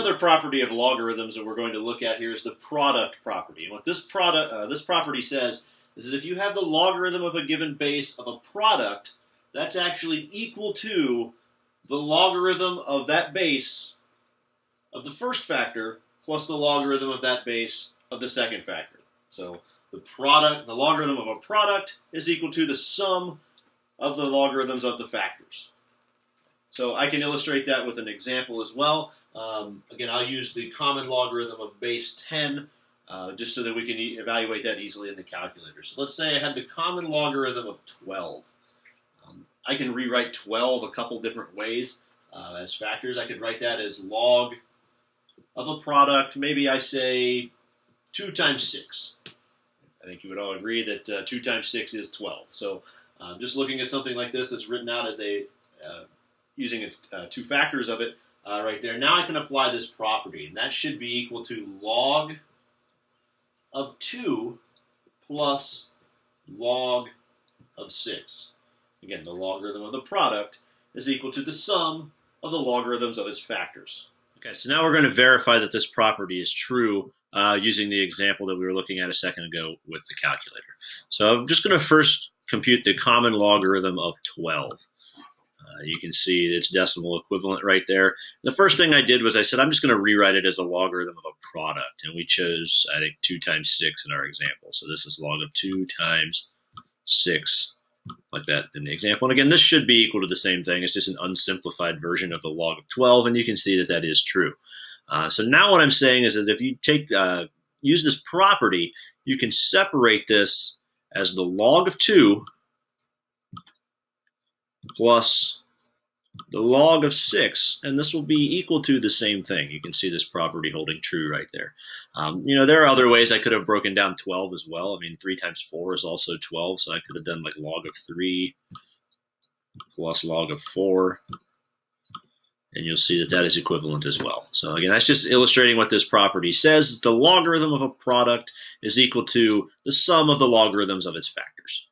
Another property of logarithms that we're going to look at here is the product property. And what this property says is that if you have the logarithm of a given base of a product, that's actually equal to the logarithm of that base of the first factor plus the logarithm of that base of the second factor. So the logarithm of a product is equal to the sum of the logarithms of the factors. So I can illustrate that with an example as well. Again, I'll use the common logarithm of base 10 just so that we can evaluate that easily in the calculator. So let's say I had the common logarithm of 12. I can rewrite 12 a couple different ways as factors. I could write that as log of a product. Maybe I say 2 times 6. I think you would all agree that 2 times 6 is 12. So just looking at something like this that's written out as using its 2 factors of it right there. Now I can apply this property, and that should be equal to log of 2 plus log of 6. Again, the logarithm of the product is equal to the sum of the logarithms of its factors. Okay, so now we're going to verify that this property is true using the example that we were looking at a second ago with the calculator. So I'm just going to first compute the common logarithm of 12. You can see its decimal equivalent right there. The first thing I did was I said I'm just going to rewrite it as a logarithm of a product, and we chose, I think, 2 times 6 in our example. So this is log of 2 times 6, like that in the example. And again, this should be equal to the same thing. It's just an unsimplified version of the log of 12, and you can see that that is true. So now what I'm saying is that if you use this property, you can separate this as the log of 2 plus the log of 6, and this will be equal to the same thing. You can see this property holding true right there. There are other ways I could have broken down 12 as well. I mean, 3 times 4 is also 12, so I could have done like log of 3 plus log of 4, and you'll see that that is equivalent as well. So again, that's just illustrating what this property says. The logarithm of a product is equal to the sum of the logarithms of its factors.